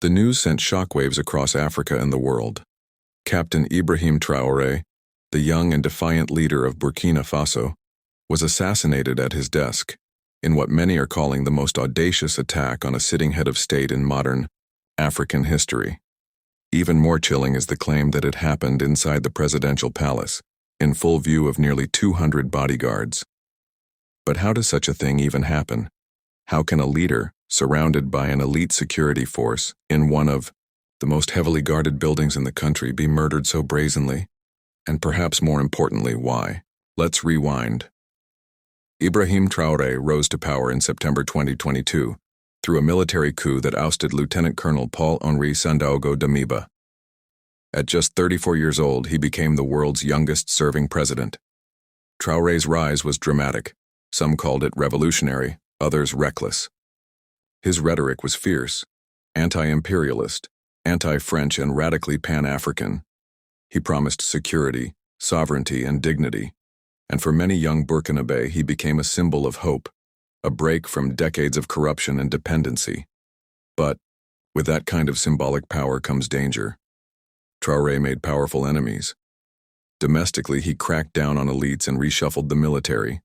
The news sent shockwaves across Africa and the world. Captain Ibrahim Traoré, the young and defiant leader of Burkina Faso, was assassinated at his desk in what many are calling the most audacious attack on a sitting head of state in modern African history. Even more chilling is the claim that it happened inside the presidential palace, in full view of nearly 200 bodyguards. But how does such a thing even happen? How can a leader, surrounded by an elite security force in one of the most heavily guarded buildings in the country, be murdered so brazenly? And perhaps more importantly, why? Let's rewind. Ibrahim Traoré rose to power in September 2022 through a military coup that ousted Lieutenant Colonel Paul-Henri Sandaogo Damiba. At just 34 years old, he became the world's youngest serving president. Traoré's rise was dramatic. Some called it revolutionary, others reckless. His rhetoric was fierce, anti-imperialist, anti-French, and radically pan-African. He promised security, sovereignty, and dignity, and for many young Burkinabe, he became a symbol of hope, a break from decades of corruption and dependency. But with that kind of symbolic power comes danger. Traoré made powerful enemies. Domestically, he cracked down on elites and reshuffled the military.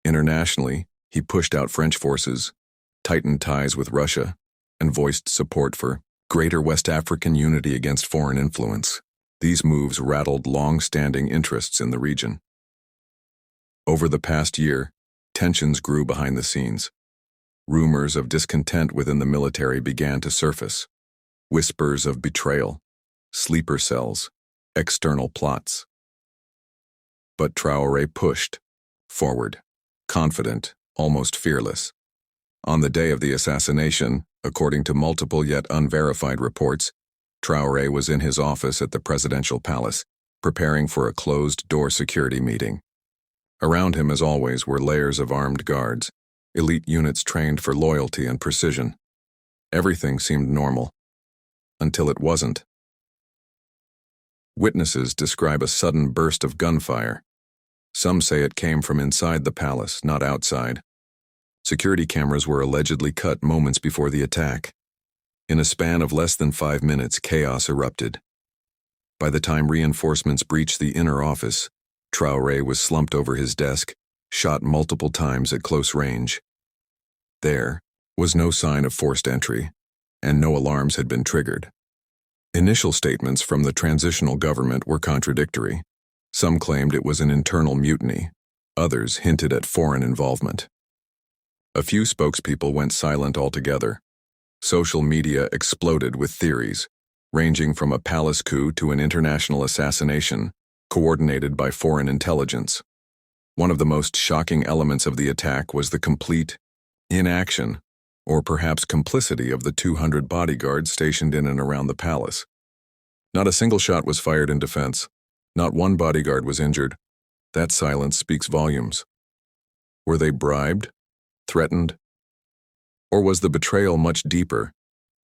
Internationally, he pushed out French forces, tightened ties with Russia, and voiced support for greater West African unity against foreign influence. These moves rattled long-standing interests in the region. Over the past year, tensions grew behind the scenes. Rumors of discontent within the military began to surface. Whispers of betrayal, sleeper cells, external plots. But Traoré pushed forward, confident, almost fearless. On the day of the assassination, according to multiple yet unverified reports, Traoré was in his office at the presidential palace, preparing for a closed-door security meeting. Around him, as always, were layers of armed guards, elite units trained for loyalty and precision. Everything seemed normal, until it wasn't. Witnesses describe a sudden burst of gunfire. Some say it came from inside the palace, not outside. Security cameras were allegedly cut moments before the attack. In a span of less than 5 minutes, chaos erupted. By the time reinforcements breached the inner office, Traoré was slumped over his desk, shot multiple times at close range. There was no sign of forced entry, and no alarms had been triggered. Initial statements from the transitional government were contradictory. Some claimed it was an internal mutiny. Others hinted at foreign involvement. A few spokespeople went silent altogether. Social media exploded with theories, ranging from a palace coup to an international assassination, coordinated by foreign intelligence. One of the most shocking elements of the attack was the complete inaction, or perhaps complicity, of the 200 bodyguards stationed in and around the palace. Not a single shot was fired in defense. Not one bodyguard was injured. That silence speaks volumes. Were they bribed? Threatened? Or was the betrayal much deeper,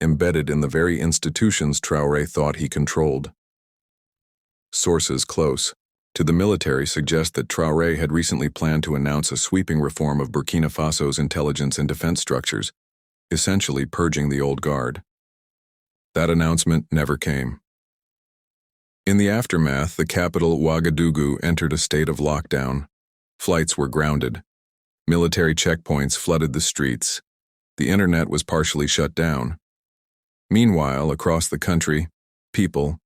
embedded in the very institutions Traoré thought he controlled? Sources close to the military suggest that Traoré had recently planned to announce a sweeping reform of Burkina Faso's intelligence and defense structures, essentially purging the old guard. That announcement never came. In the aftermath, the capital, Ouagadougou, entered a state of lockdown. Flights were grounded. Military checkpoints flooded the streets. The internet was partially shut down. Meanwhile, across the country, people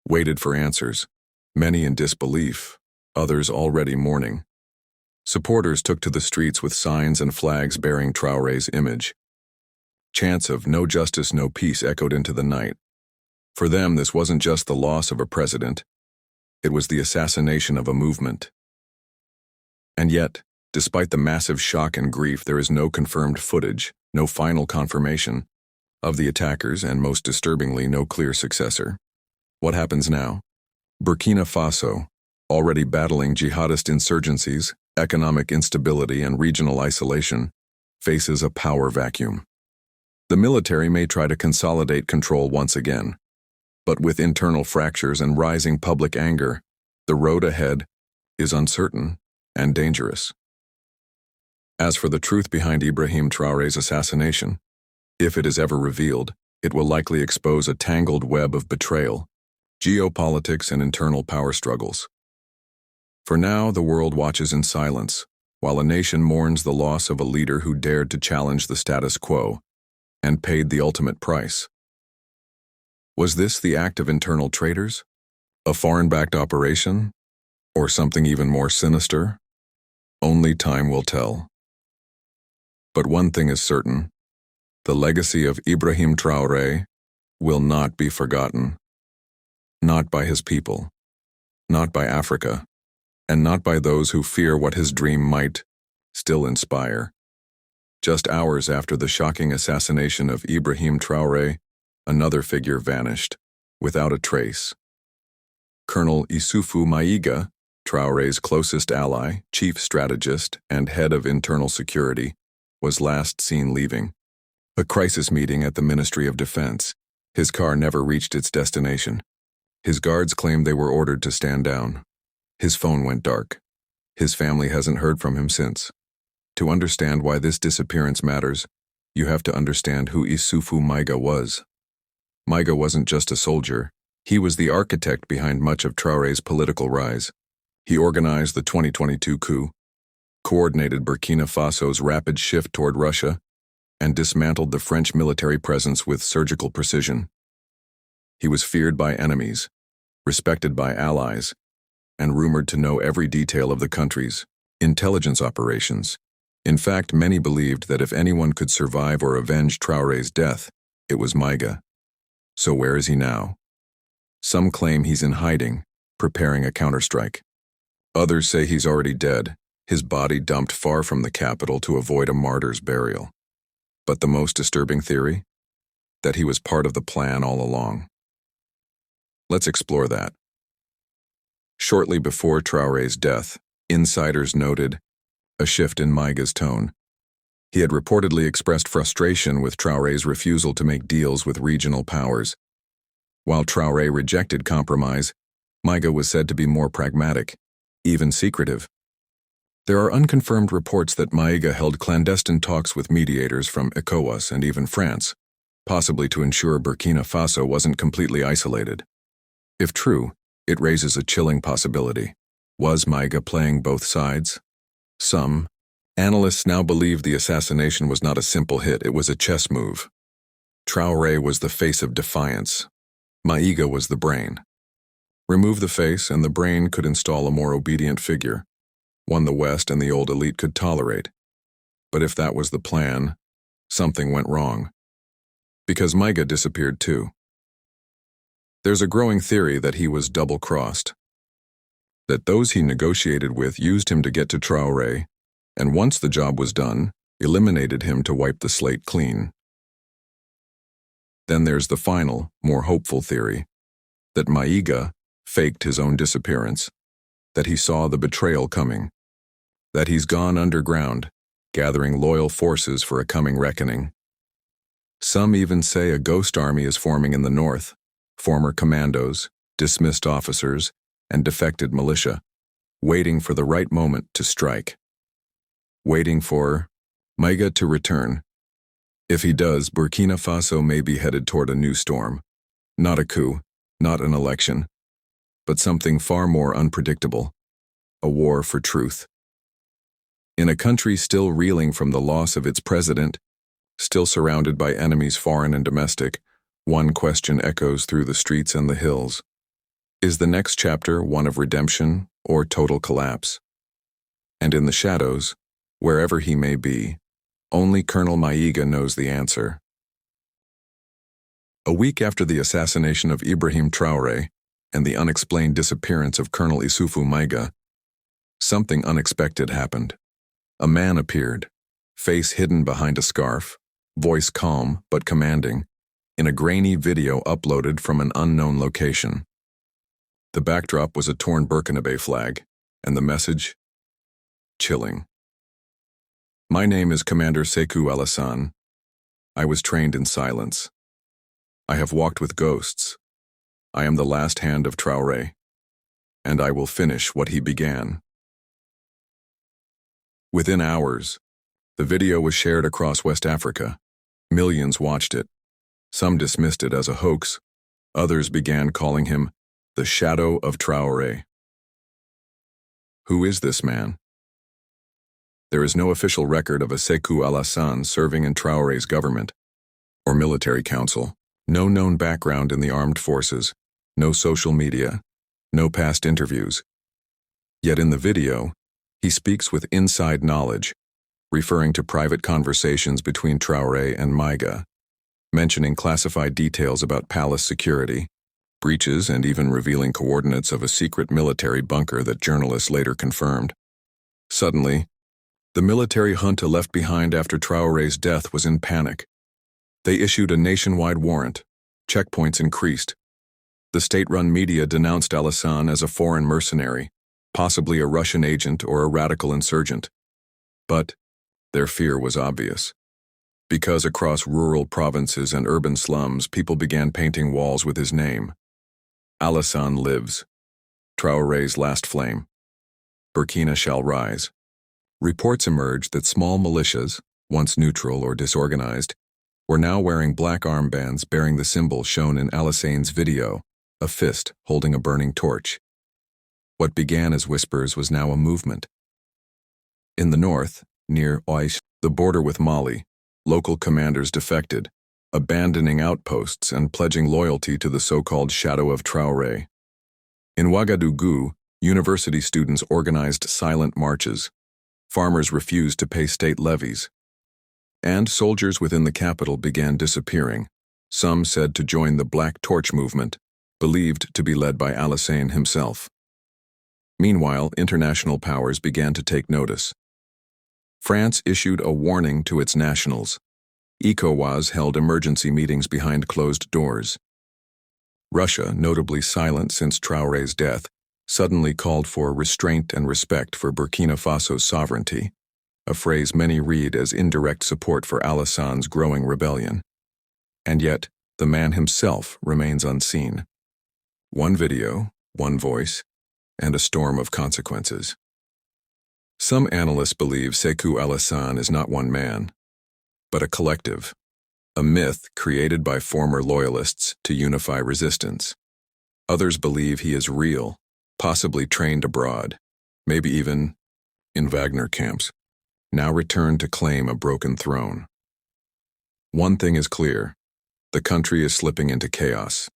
waited for answers, many in disbelief, others already mourning. Supporters took to the streets with signs and flags bearing Traoré's image. Chants of "no justice, no peace" echoed into the night. For them, this wasn't just the loss of a president. It was the assassination of a movement. And yet, despite the massive shock and grief, there is no confirmed footage, no final confirmation of the attackers, and most disturbingly, no clear successor. What happens now? Burkina Faso, already battling jihadist insurgencies, economic instability, and regional isolation, faces a power vacuum. The military may try to consolidate control once again, but with internal fractures and rising public anger, the road ahead is uncertain and dangerous. As for the truth behind Ibrahim Traoré's assassination, if it is ever revealed, It will likely expose a tangled web of betrayal, geopolitics, and internal power struggles. For now, the world watches in silence, while a nation mourns the loss of a leader who dared to challenge the status quo and paid the ultimate price. Was this the act of internal traitors? A foreign-backed operation? Or something even more sinister? Only time will tell. But one thing is certain: the legacy of Ibrahim Traoré will not be forgotten. Not by his people, not by Africa, and not by those who fear what his dream might still inspire. Just hours after the shocking assassination of Ibrahim Traoré, another figure vanished, without a trace. Colonel Issoufou Maïga, Traoré's closest ally, chief strategist, and head of internal security, was last seen leaving a crisis meeting at the Ministry of Defense. His car never reached its destination. His guards claimed they were ordered to stand down. His phone went dark. His family hasn't heard from him since. To understand why this disappearance matters, you have to understand who Issoufou Maïga was. Maïga wasn't just a soldier. He was the architect behind much of Traoré's political rise. He organized the 2022 coup, coordinated Burkina Faso's rapid shift toward Russia, and dismantled the French military presence with surgical precision. He was feared by enemies, respected by allies, and rumored to know every detail of the country's intelligence operations. In fact, many believed that if anyone could survive or avenge Traoré's death, it was Maïga. So where is he now? Some claim he's in hiding, preparing a counterstrike. Others say he's already dead, his body dumped far from the capital to avoid a martyr's burial. But the most disturbing theory? That he was part of the plan all along. Let's explore that. Shortly before Traoré's death, insiders noted a shift in Maïga's tone. He had reportedly expressed frustration with Traoré's refusal to make deals with regional powers. While Traoré rejected compromise, Maïga was said to be more pragmatic, even secretive. There are unconfirmed reports that Maïga held clandestine talks with mediators from ECOWAS and even France, possibly to ensure Burkina Faso wasn't completely isolated. If true, it raises a chilling possibility. Was Maïga playing both sides? Some analysts now believe the assassination was not a simple hit, it was a chess move. Traoré was the face of defiance. Maïga was the brain. Remove the face and the brain could install a more obedient figure, one the West and the old elite could tolerate. But if that was the plan, something went wrong. Because Maïga disappeared too. There's a growing theory that he was double-crossed. That those he negotiated with used him to get to Traoré, and once the job was done, eliminated him to wipe the slate clean. Then there's the final, more hopeful theory, that Maïga faked his own disappearance, that he saw the betrayal coming, that he's gone underground, gathering loyal forces for a coming reckoning. Some even say a ghost army is forming in the north, former commandos, dismissed officers, and defected militia, waiting for the right moment to strike. Waiting for Maïga to return. If he does, Burkina Faso may be headed toward a new storm. Not a coup, not an election, but something far more unpredictable. A war for truth. In a country still reeling from the loss of its president, still surrounded by enemies foreign and domestic, one question echoes through the streets and the hills. Is the next chapter one of redemption or total collapse? And in the shadows, wherever he may be, only Colonel Maïga knows the answer. A week after the assassination of Ibrahim Traoré and the unexplained disappearance of Colonel Issoufou Maïga, something unexpected happened. A man appeared, face hidden behind a scarf, voice calm but commanding, in a grainy video uploaded from an unknown location. The backdrop was a torn Burkina Faso flag, and the message? Chilling. My name is Commander Sékou Alassane. I was trained in silence. I have walked with ghosts. I am the last hand of Traoré, and I will finish what he began. Within hours, the video was shared across West Africa. Millions watched it. Some dismissed it as a hoax. Others began calling him the Shadow of Traoré. Who is this man? There is no official record of a Sékou Alassane serving in Traoré's government or military council. No known background in the armed forces, no social media, no past interviews. Yet in the video, he speaks with inside knowledge, referring to private conversations between Traoré and Maïga, mentioning classified details about palace security, breaches, and even revealing coordinates of a secret military bunker that journalists later confirmed. Suddenly, the military junta left behind after Traoré's death was in panic. They issued a nationwide warrant. Checkpoints increased. The state-run media denounced Alassane as a foreign mercenary, possibly a Russian agent or a radical insurgent. But their fear was obvious. Because across rural provinces and urban slums, people began painting walls with his name. Alassane lives. Traoré's last flame. Burkina shall rise. Reports emerged that small militias, once neutral or disorganized, were now wearing black armbands bearing the symbol shown in Alassane's video, a fist holding a burning torch. What began as whispers was now a movement. In the north, near Oish, the border with Mali, local commanders defected, abandoning outposts and pledging loyalty to the so-called Shadow of Traoré. In Ouagadougou, university students organized silent marches. Farmers refused to pay state levies. And soldiers within the capital began disappearing, some said to join the Black Torch movement, believed to be led by Alassane himself. Meanwhile, international powers began to take notice. France issued a warning to its nationals. ECOWAS held emergency meetings behind closed doors. Russia, notably silent since Traoré's death, suddenly called for restraint and respect for Burkina Faso's sovereignty, a phrase many read as indirect support for Alassane's growing rebellion. And yet, the man himself remains unseen. One video, one voice, and a storm of consequences. Some analysts believe Sékou Alassane is not one man, but a collective, a myth created by former loyalists to unify resistance. Others believe he is real, possibly trained abroad, maybe even in Wagner camps, now returned to claim a broken throne. One thing is clear: the country is slipping into chaos.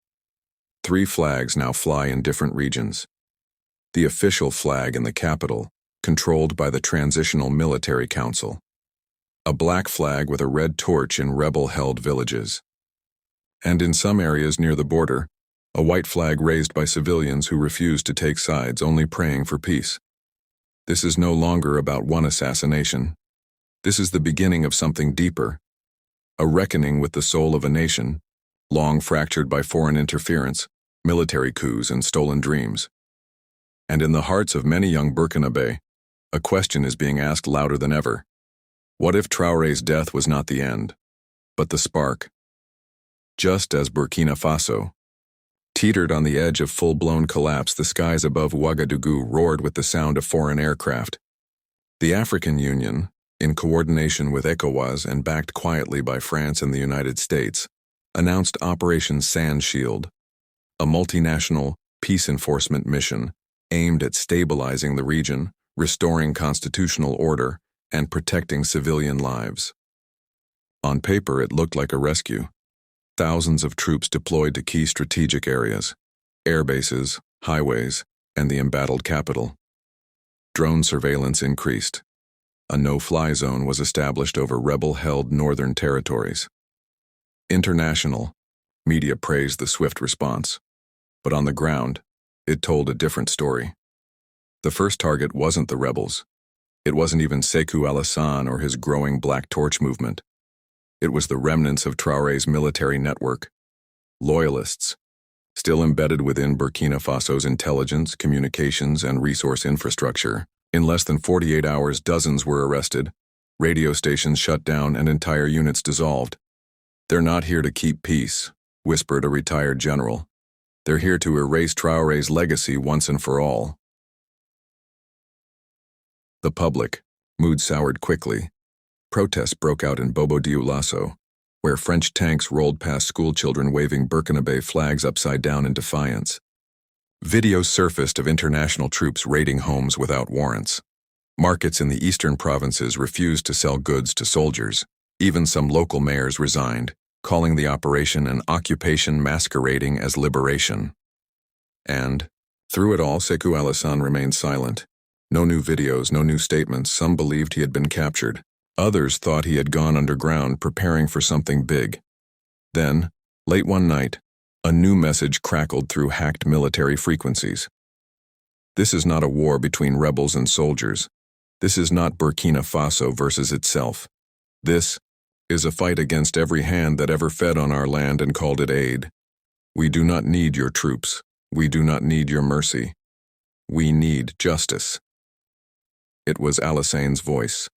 3 flags now fly in different regions. The official flag in the capital, controlled by the Transitional Military Council. A black flag with a red torch in rebel-held villages. And in some areas near the border, a white flag raised by civilians who refuse to take sides, only praying for peace. This is no longer about one assassination. This is the beginning of something deeper. A reckoning with the soul of a nation, long fractured by foreign interference, military coups, and stolen dreams. And in the hearts of many young Burkinabe, a question is being asked louder than ever. What if Traoré's death was not the end, but the spark? Just as Burkina Faso teetered on the edge of full-blown collapse, the skies above Ouagadougou roared with the sound of foreign aircraft. The African Union, in coordination with ECOWAS and backed quietly by France and the United States, announced Operation Sand Shield, a multinational peace enforcement mission aimed at stabilizing the region, restoring constitutional order, and protecting civilian lives. On paper, it looked like a rescue. Thousands of troops deployed to key strategic areas, air bases, highways, and the embattled capital. Drone surveillance increased. A no-fly zone was established over rebel-held northern territories. International media praised the swift response, but on the ground, it told a different story. The first target wasn't the rebels. It wasn't even Sékou Alassane or his growing Black Torch movement. It was the remnants of Traoré's military network, loyalists, still embedded within Burkina Faso's intelligence, communications, and resource infrastructure. In less than 48 hours, dozens were arrested, radio stations shut down, and entire units dissolved. "They're not here to keep peace," whispered a retired general. "They're here to erase Traoré's legacy once and for all." The public mood soured quickly. Protests broke out in Bobo Dioulasso, where French tanks rolled past schoolchildren waving Burkina Faso flags upside down in defiance. Videos surfaced of international troops raiding homes without warrants. Markets in the eastern provinces refused to sell goods to soldiers. Even some local mayors resigned, calling the operation an occupation masquerading as liberation. And, through it all, Sékou Alassane remained silent. No new videos, no new statements. Some believed he had been captured. Others thought he had gone underground, preparing for something big. Then, late one night, a new message crackled through hacked military frequencies. This is not a war between rebels and soldiers. This is not Burkina Faso versus itself. This is a fight against every hand that ever fed on our land and called it aid. We do not need your troops. We do not need your mercy. We need justice. It was Alassane's voice.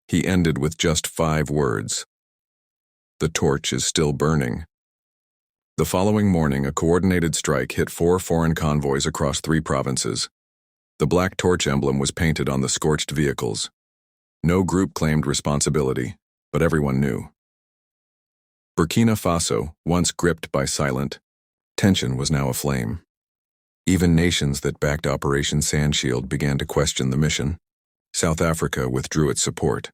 He ended with just 5 words. The torch is still burning. The following morning, a coordinated strike hit 4 foreign convoys across 3 provinces. The black torch emblem was painted on the scorched vehicles. No group claimed responsibility, but everyone knew. Burkina Faso, once gripped by silent tension, was now aflame. Even nations that backed Operation Sandshield began to question the mission. South Africa withdrew its support.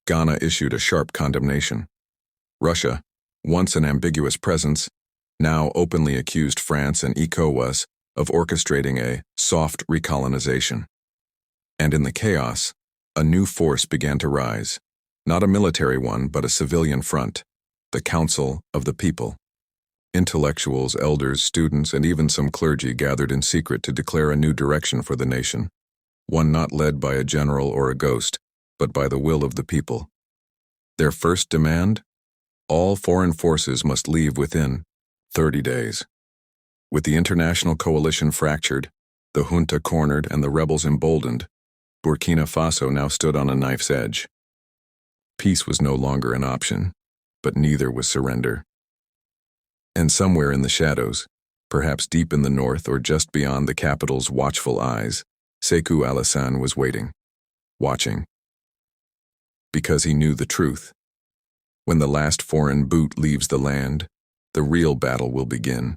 Ghana issued a sharp condemnation. Russia, once an ambiguous presence, now openly accused France and ECOWAS of orchestrating a soft recolonization. And in the chaos, a new force began to rise, not a military one, but a civilian front, the Council of the People. Intellectuals, elders, students, and even some clergy gathered in secret to declare a new direction for the nation, one not led by a general or a ghost, but by the will of the people. Their first demand? All foreign forces must leave within 30 days. With the international coalition fractured, the junta cornered, and the rebels emboldened, Burkina Faso now stood on a knife's edge. Peace was no longer an option, but neither was surrender. And somewhere in the shadows, perhaps deep in the north or just beyond the capital's watchful eyes, Sékou Alassane was waiting, watching. Because he knew the truth. When the last foreign boot leaves the land, the real battle will begin.